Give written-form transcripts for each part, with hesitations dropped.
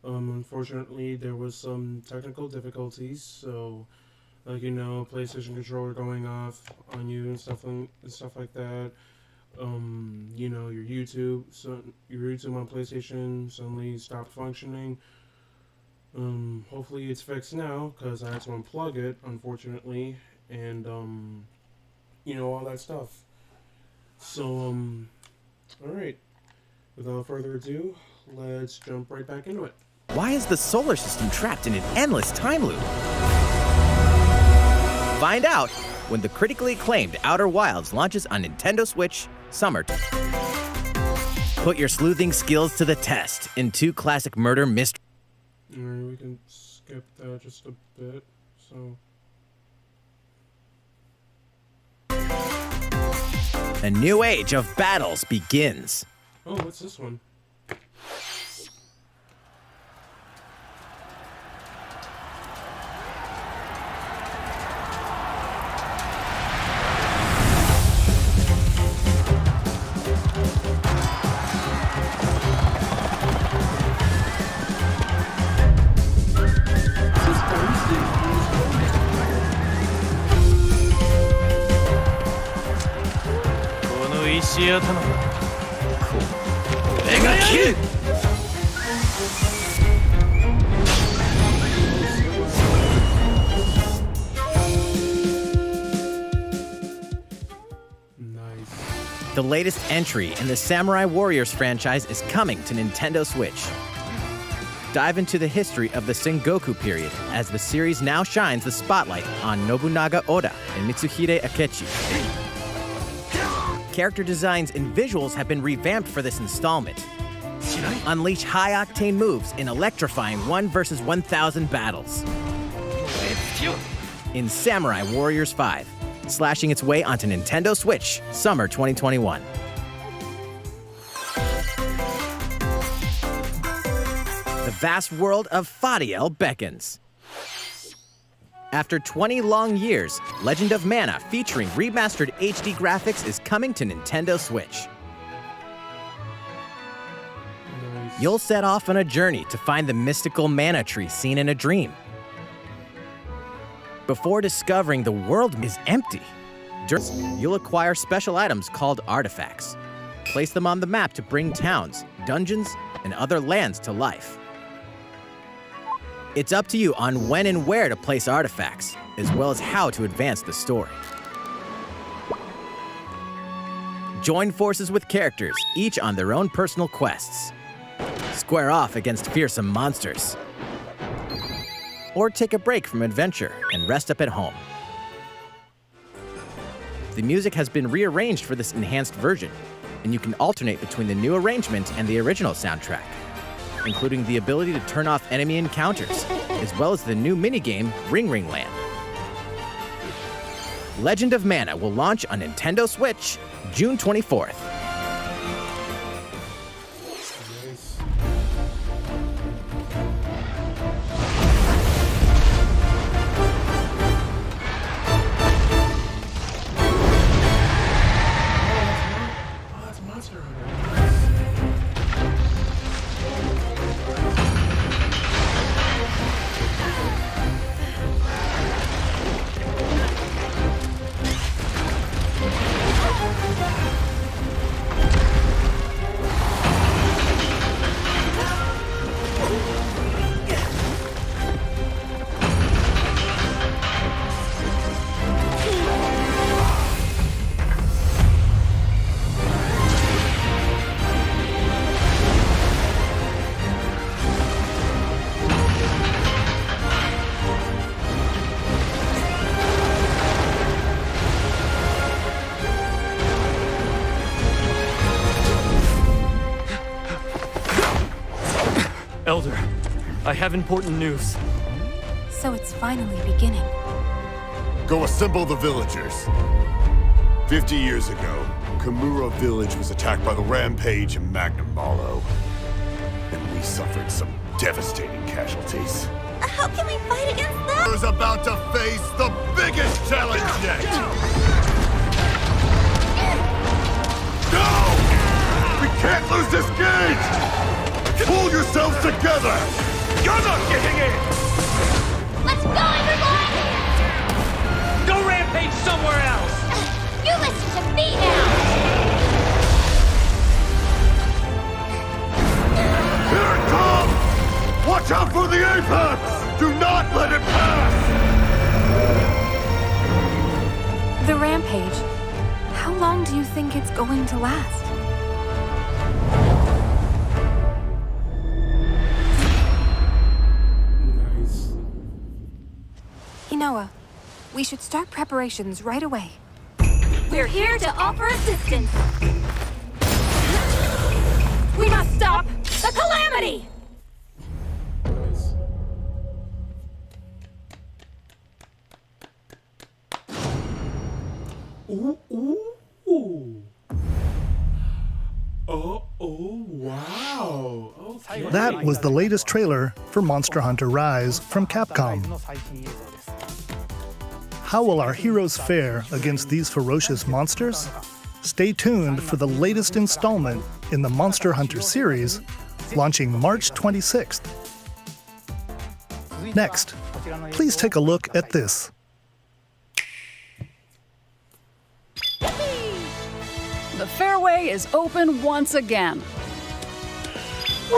Unfortunately, there was some technical difficulties, so PlayStation controller going off on you and stuff like that. Your YouTube on PlayStation suddenly stopped functioning. Hopefully it's fixed now because I had to unplug it, unfortunately, and all that stuff. So all right. Without further ado, let's jump right back into it. Why is the solar system trapped in an endless time loop? Find out when the critically acclaimed Outer Wilds launches on Nintendo Switch summer. Put your sleuthing skills to the test in two classic murder mysteries. Alright, we can skip that just a bit, so... A new age of battles begins. Oh, what's this one? The latest entry in the Samurai Warriors franchise is coming to Nintendo Switch. Dive into the history of the Sengoku period as the series now shines the spotlight on Nobunaga Oda and Mitsuhide Akechi. Character designs and visuals have been revamped for this installment. Unleash high-octane moves in electrifying 1 versus 1,000 battles. In Samurai Warriors 5, slashing its way onto Nintendo Switch, summer 2021. The vast world of Fadiel beckons. After 20 long years, Legend of Mana featuring remastered HD graphics is coming to Nintendo Switch. You'll set off on a journey to find the mystical mana tree seen in a dream. Before discovering the world is empty, you'll acquire special items called artifacts. Place them on the map to bring towns, dungeons, and other lands to life. It's up to you on when and where to place artifacts, as well as how to advance the story. Join forces with characters, each on their own personal quests. Square off against fearsome monsters. Or take a break from adventure and rest up at home. The music has been rearranged for this enhanced version, and you can alternate between the new arrangement and the original soundtrack, including the ability to turn off enemy encounters, as well as the new minigame Ring Ring Land. Legend of Mana will launch on Nintendo Switch June 24th. Elder, I have important news. So it's finally beginning. Go assemble the villagers. 50 years ago, Kamura village was attacked by the Rampage and Magnum Malo. And we suffered some devastating casualties. How can we fight against that? Is about to face the biggest challenge yet! No! We can't lose this gate! Pull yourselves together! You're not getting in! Let's go, everyone! Go rampage somewhere else! You listen to me now! Here it comes! Watch out for the apex! Do not let it pass! The rampage. How long do you think it's going to last? Nice. Inoa, we should start preparations right away. We're here to offer assistance. We must stop the calamity! Nice. Ooh, ooh, ooh. Oh, wow. Okay. That was the latest trailer for Monster Hunter Rise from Capcom. How will our heroes fare against these ferocious monsters? Stay tuned for the latest installment in the Monster Hunter series, launching March 26th. Next, please take a look at this. The fairway is open once again.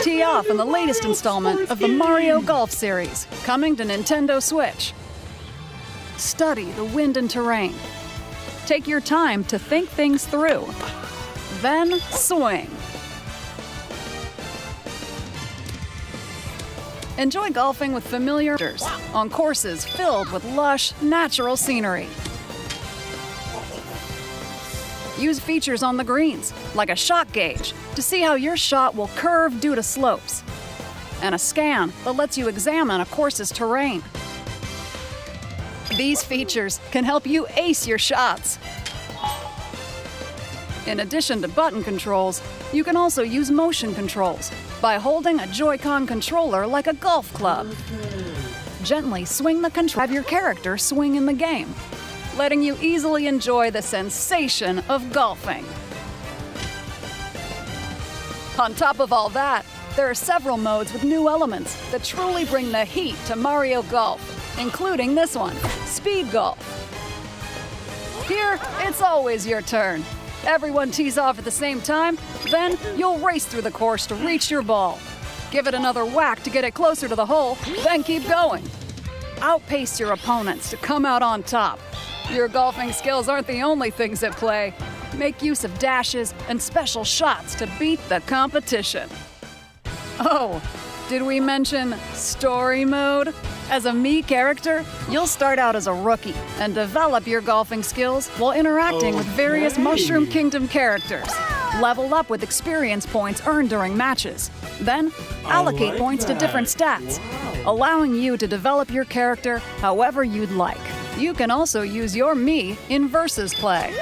Tee off in the latest installment of the Mario Golf series, coming to Nintendo Switch. Study the wind and terrain. Take your time to think things through. Then swing. Enjoy golfing with familiar on courses filled with lush, natural scenery. Use features on the greens, like a shot gauge, to see how your shot will curve due to slopes, and a scan that lets you examine a course's terrain. These features can help you ace your shots. In addition to button controls, you can also use motion controls by holding a Joy-Con controller like a golf club. Gently swing the control, have your character swing in the game, letting you easily enjoy the sensation of golfing. On top of all that, there are several modes with new elements that truly bring the heat to Mario Golf, including this one, Speed Golf. Here, it's always your turn. Everyone tees off at the same time, then you'll race through the course to reach your ball. Give it another whack to get it closer to the hole, then keep going. Outpace your opponents to come out on top. Your golfing skills aren't the only things at play. Make use of dashes and special shots to beat the competition. Oh, did we mention story mode? As a Mii character, you'll start out as a rookie and develop your golfing skills while interacting with various Okay. Mushroom Kingdom characters. Level up with experience points earned during matches. Then, allocate like points to that. different stats, Wow. allowing you to develop your character however you'd like. You can also use your Mii in versus play.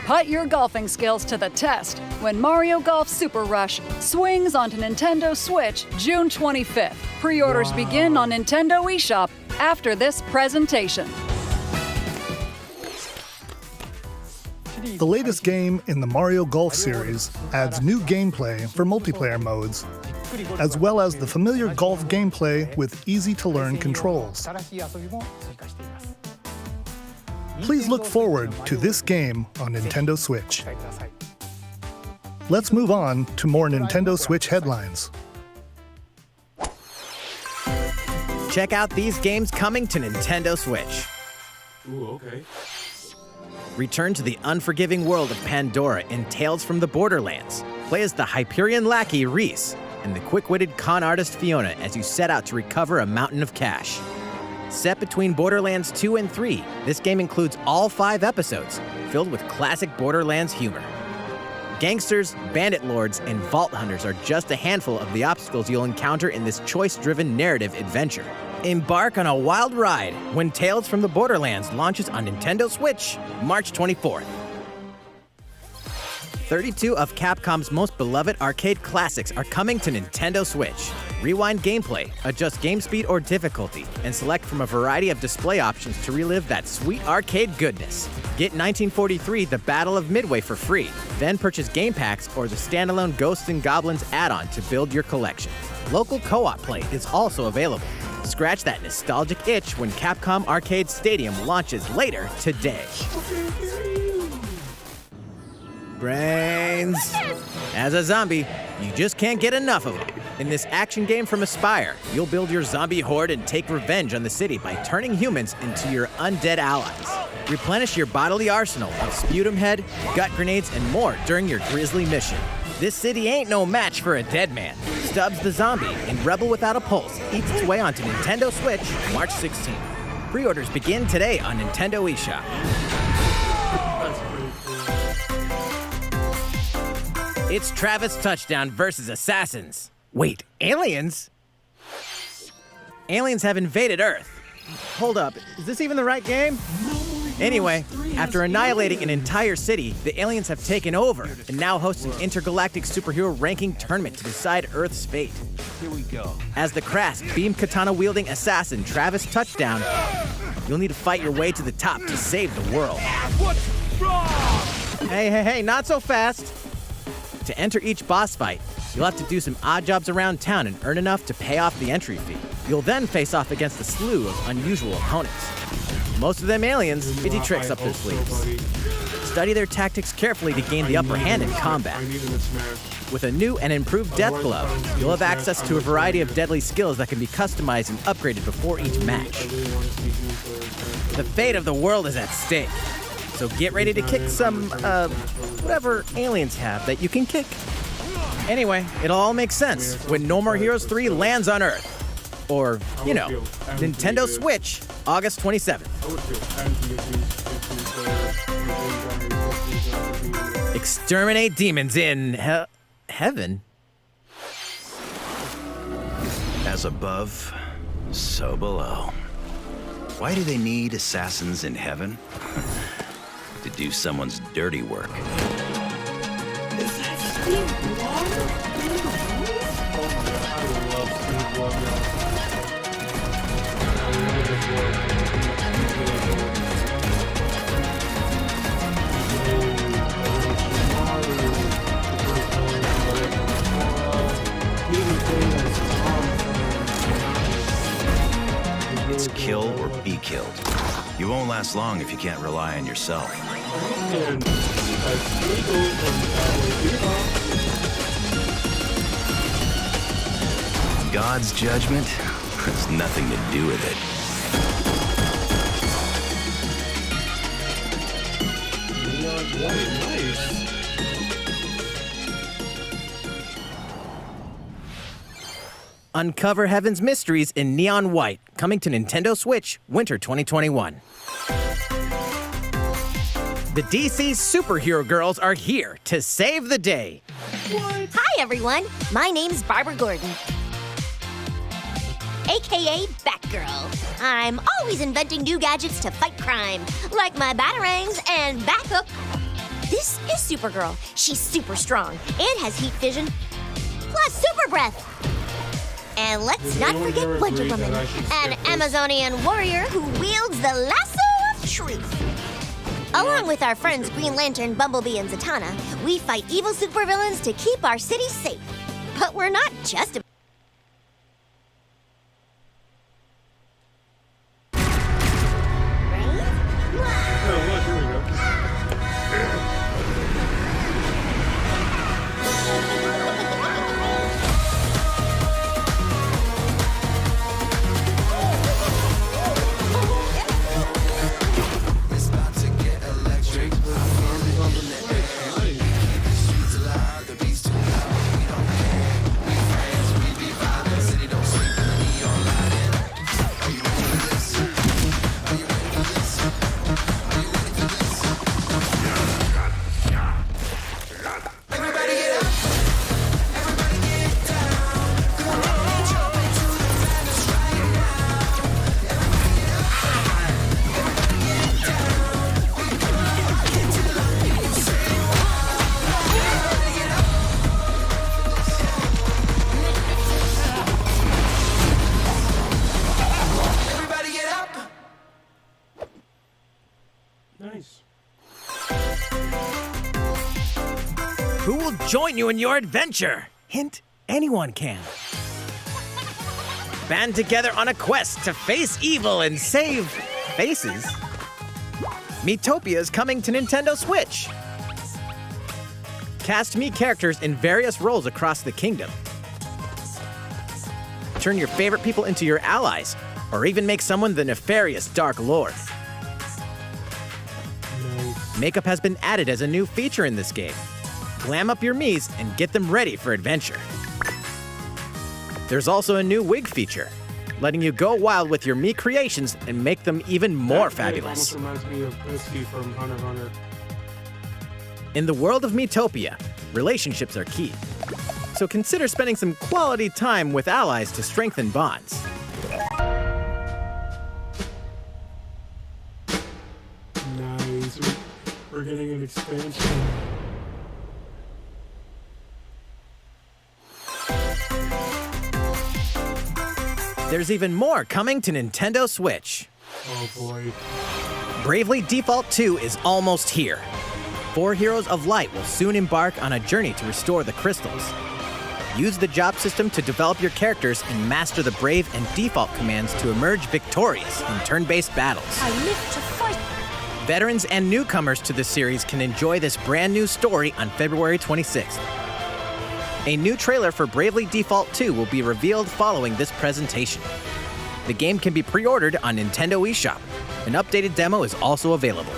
Put your golfing skills to the test when Mario Golf Super Rush swings onto Nintendo Switch June 25th. Pre-orders begin on Nintendo eShop after this presentation. The latest game in the Mario Golf series adds new gameplay for multiplayer modes, as well as the familiar golf gameplay with easy-to-learn controls. Please look forward to this game on Nintendo Switch. Let's move on to more Nintendo Switch headlines. Check out these games coming to Nintendo Switch. Ooh, okay. Return to the unforgiving world of Pandora in Tales from the Borderlands. Play as the Hyperion lackey Reese and the quick-witted con artist Fiona as you set out to recover a mountain of cash. Set between Borderlands 2 and 3, this game includes all 5 episodes, filled with classic Borderlands humor. Gangsters, bandit lords, and vault hunters are just a handful of the obstacles you'll encounter in this choice-driven narrative adventure. Embark on a wild ride when Tales from the Borderlands launches on Nintendo Switch, March 24th. 32 of Capcom's most beloved arcade classics are coming to Nintendo Switch. Rewind gameplay, adjust game speed or difficulty, and select from a variety of display options to relive that sweet arcade goodness. Get 1943 The Battle of Midway for free, then purchase game packs or the standalone Ghosts and Goblins add-on to build your collection. Local co-op play is also available. Scratch that nostalgic itch when Capcom Arcade Stadium launches later today. Brains. As a zombie, you just can't get enough of them. In this action game from Aspyr, you'll build your zombie horde and take revenge on the city by turning humans into your undead allies. Replenish your bodily arsenal of sputum head, gut grenades, and more during your grisly mission. This city ain't no match for a dead man. Stubbs the Zombie in Rebel Without a Pulse eats its way onto Nintendo Switch March 16th. Pre-orders begin today on Nintendo eShop. It's Travis Touchdown versus Assassins. Wait, aliens? Aliens have invaded Earth. Hold up, is this even the right game? Anyway, after annihilating an entire city, the aliens have taken over and now host an intergalactic superhero ranking tournament to decide Earth's fate. Here we go. As the crass, beam katana-wielding assassin Travis Touchdown, you'll need to fight your way to the top to save the world. What's wrong? Hey, not so fast. To enter each boss fight, you'll have to do some odd jobs around town and earn enough to pay off the entry fee. You'll then face off against a slew of unusual opponents. Most of them aliens, itty tricks up their sleeves. Study their tactics carefully to gain the upper hand in combat. With a new and improved Death Glove, you'll have access to a variety of deadly skills that can be customized and upgraded before each match. The fate of the world is at stake, so get ready to kick some, whatever aliens have that you can kick. Anyway, it'll all make sense when No More Heroes 3 lands on Earth. Or, you know, Nintendo Switch, August 27th. Exterminate demons in heaven. As above, so below. Why do they need assassins in heaven? To do someone's dirty work. It's kill or be killed. You won't last long if you can't rely on yourself. God's judgment has nothing to do with it. Uncover Heaven's mysteries in Neon White, coming to Nintendo Switch, winter 2021. The DC superhero girls are here to save the day. Hi, everyone. My name's Barbara Gordon, aka Batgirl. I'm always inventing new gadgets to fight crime, like my batarangs and Bathook. This is Supergirl. She's super strong and has heat vision, plus super breath. And let's not forget Wonder Woman, an Amazonian warrior who wields the lasso of truth. Along with our friends Green Lantern, Bumblebee, and Zatanna, we fight evil supervillains to keep our city safe. But we're not just a... join you in your adventure. Hint, anyone can. Band together on a quest to face evil and save faces. Miitopia is coming to Nintendo Switch. Cast Mii characters in various roles across the kingdom. Turn your favorite people into your allies, or even make someone the nefarious Dark Lord. Makeup has been added as a new feature in this game. Glam up your Miis and get them ready for adventure. There's also a new wig feature, letting you go wild with your Mii creations and make them even more fabulous. Almost reminds me of Whiskey from Hunter x Hunter. In the world of Miitopia, relationships are key. So consider spending some quality time with allies to strengthen bonds. Nice. We're getting an expansion. There's even more coming to Nintendo Switch. Oh boy. Bravely Default 2 is almost here. 4 Heroes of Light will soon embark on a journey to restore the crystals. Use the job system to develop your characters and master the Brave and Default commands to emerge victorious in turn-based battles. I live to fight. Veterans and newcomers to the series can enjoy this brand new story on February 26th. A new trailer for Bravely Default 2 will be revealed following this presentation. The game can be pre-ordered on Nintendo eShop. An updated demo is also available.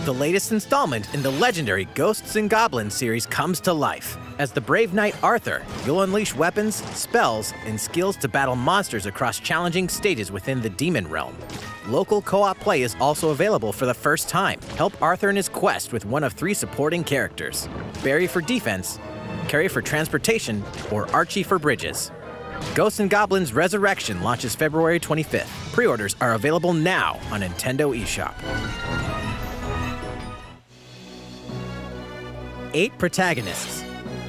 The latest installment in the legendary Ghosts and Goblins series comes to life. As the brave knight Arthur, you'll unleash weapons, spells, and skills to battle monsters across challenging stages within the demon realm. Local co-op play is also available for the first time. Help Arthur in his quest with one of 3 supporting characters: Barry for defense, Carrie for transportation, or Archie for bridges. Ghosts and Goblins Resurrection launches February 25th. Pre-orders are available now on Nintendo eShop. 8 protagonists,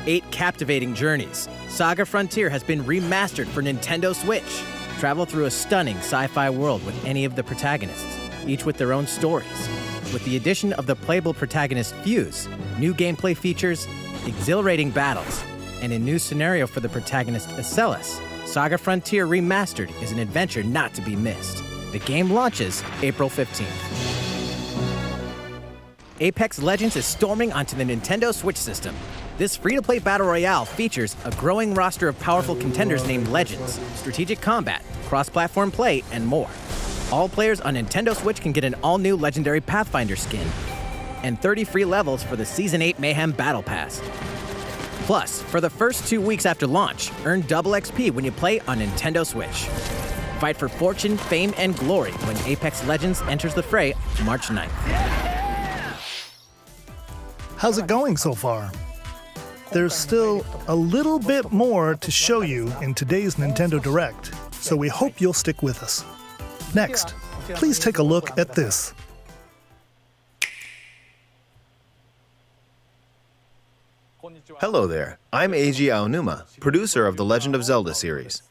8 captivating journeys. Saga Frontier has been remastered for Nintendo Switch. Travel through a stunning sci-fi world with any of the protagonists, each with their own stories. With the addition of the playable protagonist Fuse, new gameplay features, exhilarating battles, and a new scenario for the protagonist Acellus, Saga Frontier Remastered is an adventure not to be missed. The game launches April 15th. Apex Legends is storming onto the Nintendo Switch system. This free-to-play battle royale features a growing roster of powerful contenders named Legends, strategic combat, cross-platform play, and more. All players on Nintendo Switch can get an all-new legendary Pathfinder skin, and 30 free levels for the Season 8 Mayhem Battle Pass. Plus, for the first 2 weeks after launch, earn double XP when you play on Nintendo Switch. Fight for fortune, fame, and glory when Apex Legends enters the fray March 9th. How's it going so far? There's still a little bit more to show you in today's Nintendo Direct, so we hope you'll stick with us. Next, please take a look at this. Hello there, I'm Eiji Aonuma, producer of the Legend of Zelda series.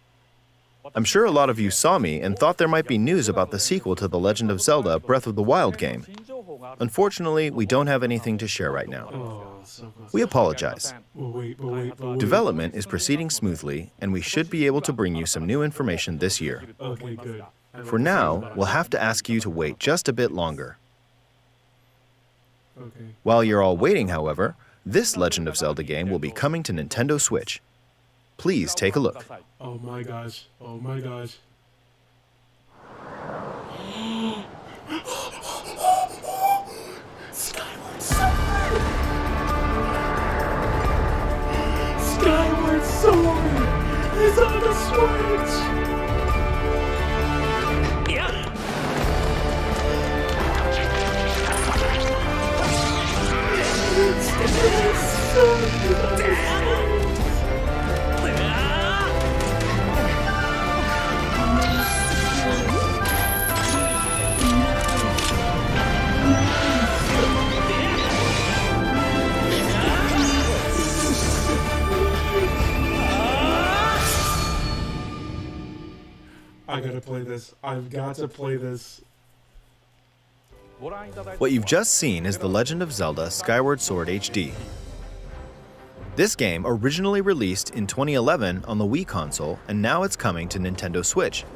I'm sure a lot of you saw me and thought there might be news about the sequel to The Legend of Zelda Breath of the Wild game. Unfortunately, we don't have anything to share right now. We apologize. Development is proceeding smoothly, and we should be able to bring you some new information this year. Okay, good. For now, we'll have to ask you to wait just a bit longer. Okay. While you're all waiting, however, this Legend of Zelda game will be coming to Nintendo Switch. Please take a look. Oh my gosh. Oh my gosh. Skyward Sword is on the Switch! I gotta play this. I've got to play this. What you've just seen is The Legend of Zelda Skyward Sword HD. This game originally released in 2011 on the Wii console, and now it's coming to Nintendo Switch.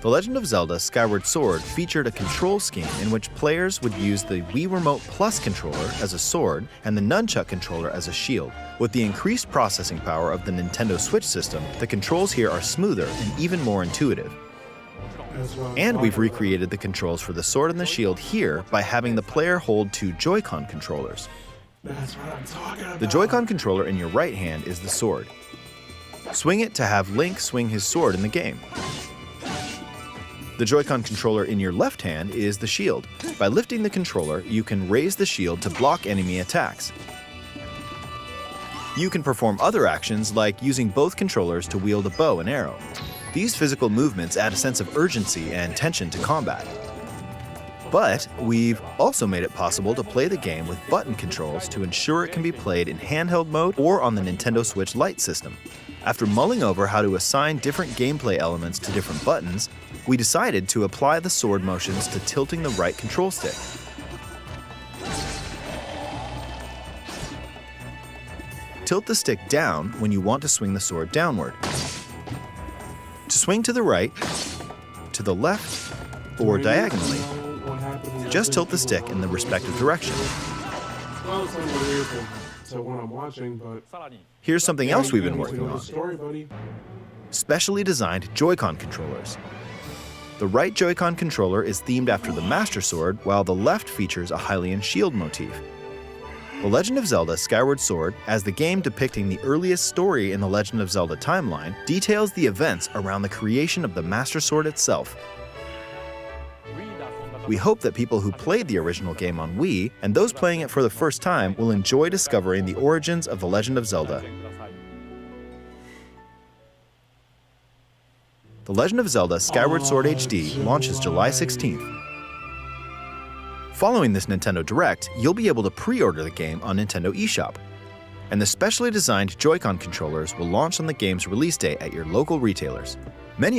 The Legend of Zelda Skyward Sword featured a control scheme in which players would use the Wii Remote Plus controller as a sword and the Nunchuck controller as a shield. With the increased processing power of the Nintendo Switch system, the controls here are smoother and even more intuitive. And we've recreated the controls for the sword and the shield here by having the player hold 2 Joy-Con controllers. That's what I'm talking about. The Joy-Con controller in your right hand is the sword. Swing it to have Link swing his sword in the game. The Joy-Con controller in your left hand is the shield. By lifting the controller, you can raise the shield to block enemy attacks. You can perform other actions like using both controllers to wield a bow and arrow. These physical movements add a sense of urgency and tension to combat. But we've also made it possible to play the game with button controls to ensure it can be played in handheld mode or on the Nintendo Switch Lite system. After mulling over how to assign different gameplay elements to different buttons, we decided to apply the sword motions to tilting the right control stick. Tilt the stick down when you want to swing the sword downward. To swing to the right, to the left, or diagonally, just tilt the stick in the respective direction. Well, it's unbelievable. So when I'm watching, but Here's something else we've been working on. Story, buddy. Specially designed Joy-Con controllers. The right Joy-Con controller is themed after the Master Sword, while the left features a Hylian shield motif. The Legend of Zelda Skyward Sword, as the game depicting the earliest story in the Legend of Zelda timeline, details the events around the creation of the Master Sword itself. We hope that people who played the original game on Wii, and those playing it for the first time, will enjoy discovering the origins of The Legend of Zelda. The Legend of Zelda Skyward Sword HD launches July 16th. Following this Nintendo Direct, you'll be able to pre-order the game on Nintendo eShop. And the specially designed Joy-Con controllers will launch on the game's release day at your local retailers. Many of